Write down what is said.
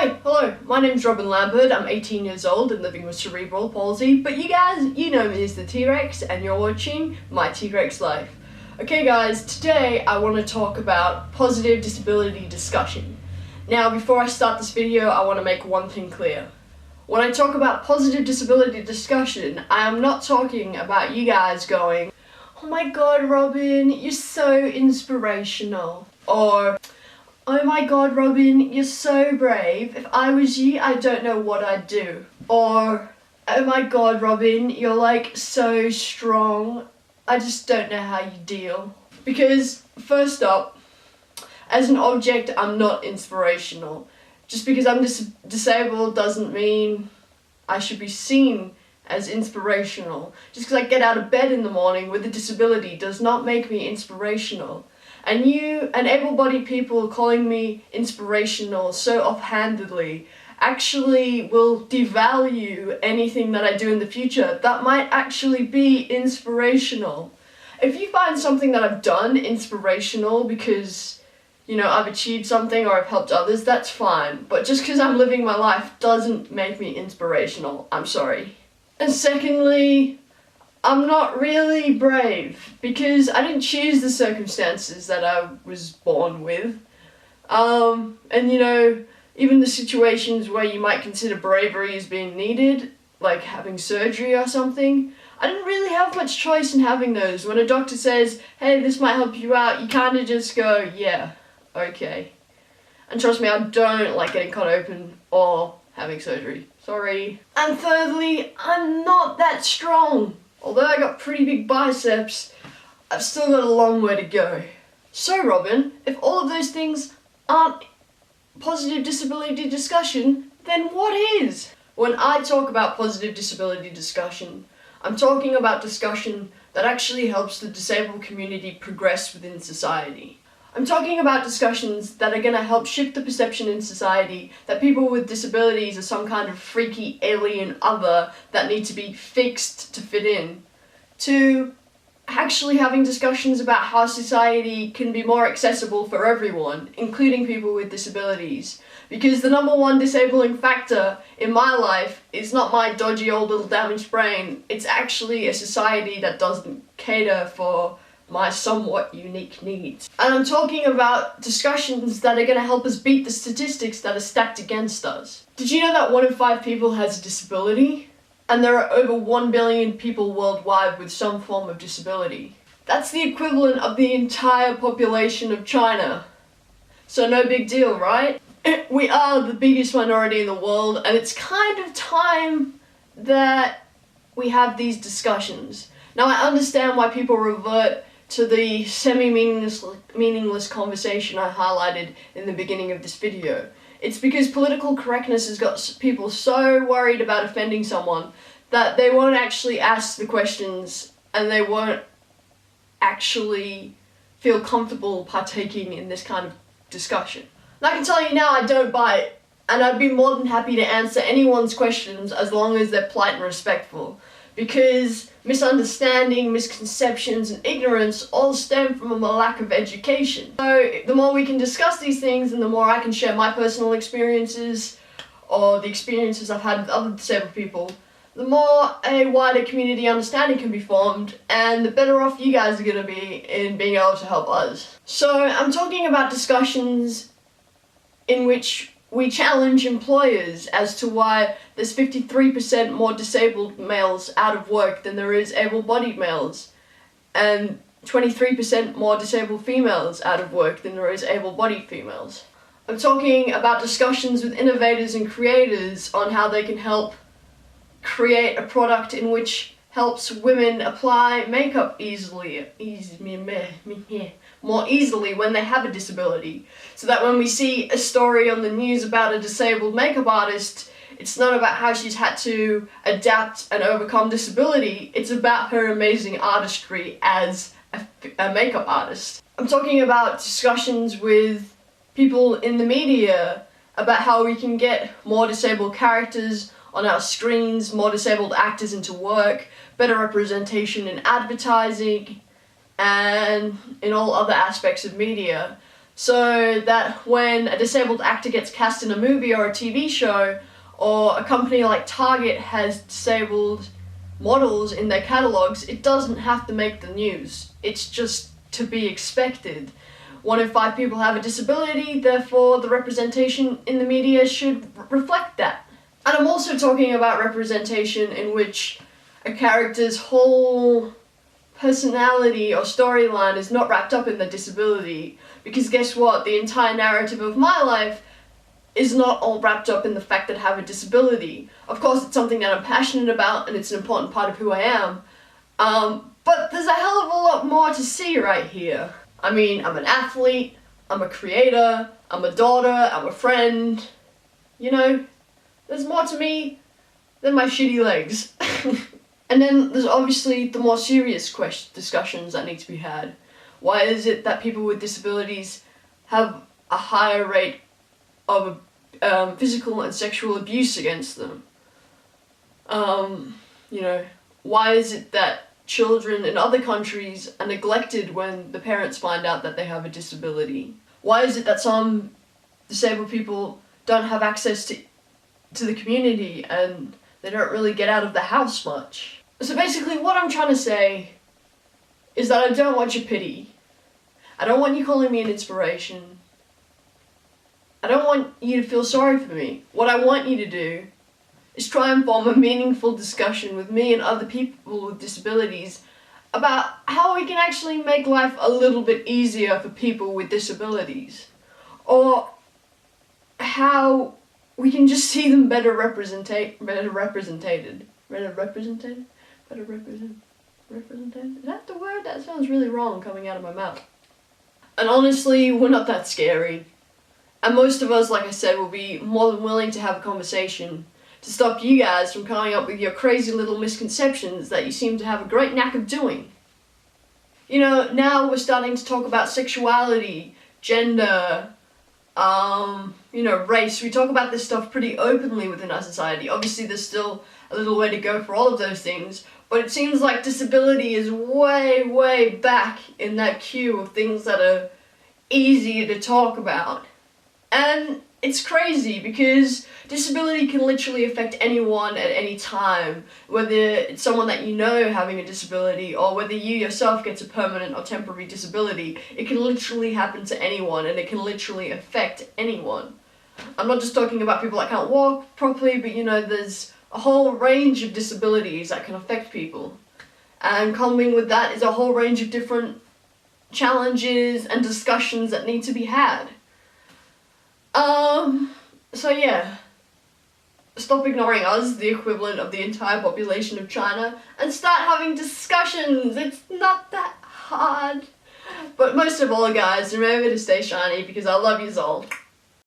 Hi, hello, my name's Robin Lambert, I'm 18 years old and living with cerebral palsy, but you guys, you know me as the T-Rex and you're watching My T-Rex Life. Okay guys, today I want to talk about positive disability discussion. Now before I start this video, I want to make one thing clear. When I talk about positive disability discussion, I am not talking about you guys going, "Oh my god Robin, you're so inspirational," or "Oh my god Robin, you're so brave. If I was you, I don't know what I'd do." Or, "Oh my god Robin, you're like so strong. I just don't know how you deal." Because, first up, as an object, I'm not inspirational. Just because I'm disabled doesn't mean I should be seen as inspirational. Just because I get out of bed in the morning with a disability does not make me inspirational. And you and able-bodied people calling me inspirational so offhandedly actually will devalue anything that I do in the future that might actually be inspirational. If you find something that I've done inspirational because, you know, I've achieved something or I've helped others, that's fine. But just because I'm living my life doesn't make me inspirational. I'm sorry. And secondly, I'm not really brave because I didn't choose the circumstances that I was born with. And you know, even the situations where you might consider bravery as being needed, like having surgery or something, I didn't really have much choice in having those. When a doctor says, "Hey, this might help you out," you kind of just go, "Yeah, okay." And trust me, I don't like getting cut open or having surgery. Sorry. And thirdly, I'm not that strong. Although I got pretty big biceps, I've still got a long way to go. So Robin, if all of those things aren't positive disability discussion, then what is? When I talk about positive disability discussion, I'm talking about discussion that actually helps the disabled community progress within society. I'm talking about discussions that are going to help shift the perception in society that people with disabilities are some kind of freaky alien other that need to be fixed to fit in, to actually having discussions about how society can be more accessible for everyone, including people with disabilities. Because the number one disabling factor in my life is not my dodgy old little damaged brain, it's actually a society that doesn't cater for my somewhat unique needs. And I'm talking about discussions that are going to help us beat the statistics that are stacked against us. Did you know that 1 in 5 people has a disability? And there are over 1 billion people worldwide with some form of disability. That's the equivalent of the entire population of China. So no big deal, right? We are the biggest minority in the world, and it's kind of time that we have these discussions. Now I understand why people revert to the semi-meaningless conversation I highlighted in the beginning of this video. It's because political correctness has got people so worried about offending someone that they won't actually ask the questions and they won't actually feel comfortable partaking in this kind of discussion. And I can tell you now, I don't buy it, and I'd be more than happy to answer anyone's questions as long as they're polite and respectful. Because misunderstanding, misconceptions, and ignorance all stem from a lack of education. So the more we can discuss these things and the more I can share my personal experiences or the experiences I've had with other disabled people, the more a wider community understanding can be formed and the better off you guys are going to be in being able to help us. So I'm talking about discussions in which we challenge employers as to why there's 53% more disabled males out of work than there is able-bodied males, and 23% more disabled females out of work than there is able-bodied females. I'm talking about discussions with innovators and creators on how they can help create a product in which helps women apply makeup more easily when they have a disability. So that when we see a story on the news about a disabled makeup artist, it's not about how she's had to adapt and overcome disability, it's about her amazing artistry as a makeup artist. I'm talking about discussions with people in the media about how we can get more disabled characters on our screens, more disabled actors into work, better representation in advertising, and in all other aspects of media so that when a disabled actor gets cast in a movie or a TV show, or a company like Target has disabled models in their catalogs, it doesn't have to make the news. It's just to be expected. 1 in 5 people have a disability, therefore the representation in the media should reflect that. And I'm also talking about representation in which a character's whole personality or storyline is not wrapped up in their disability. Because guess what? The entire narrative of my life is not all wrapped up in the fact that I have a disability. Of course, it's something that I'm passionate about and it's an important part of who I am. But there's a hell of a lot more to see right here. I mean, I'm an athlete, I'm a creator, I'm a daughter, I'm a friend. You know, there's more to me than my shitty legs. And then there's obviously the more serious discussions that need to be had. Why is it that people with disabilities have a higher rate of physical and sexual abuse against them? You know, why is it that children in other countries are neglected when the parents find out that they have a disability? Why is it that some disabled people don't have access to the community and they don't really get out of the house much? So basically what I'm trying to say is that I don't want your pity. I don't want you calling me an inspiration. I don't want you to feel sorry for me. What I want you to do is try and form a meaningful discussion with me and other people with disabilities about how we can actually make life a little bit easier for people with disabilities. Or how we can just see them better represented? Is that the word? That sounds really wrong coming out of my mouth. And honestly, we're not that scary. And most of us, like I said, will be more than willing to have a conversation to stop you guys from coming up with your crazy little misconceptions that you seem to have a great knack of doing. You know, now we're starting to talk about sexuality, gender, you know, race. We talk about this stuff pretty openly within our society. Obviously, there's still a little way to go for all of those things, but it seems like disability is way, way back in that queue of things that are easier to talk about. And it's crazy because disability can literally affect anyone at any time, whether it's someone that you know having a disability or whether you yourself gets a permanent or temporary disability. It can literally happen to anyone and it can literally affect anyone. I'm not just talking about people that can't walk properly, but you know, there's a whole range of disabilities that can affect people. And coming with that is a whole range of different challenges and discussions that need to be had. So yeah, stop ignoring us, the equivalent of the entire population of China, and start having discussions. It's not that hard. But most of all, guys, remember to stay shiny because I love yous all.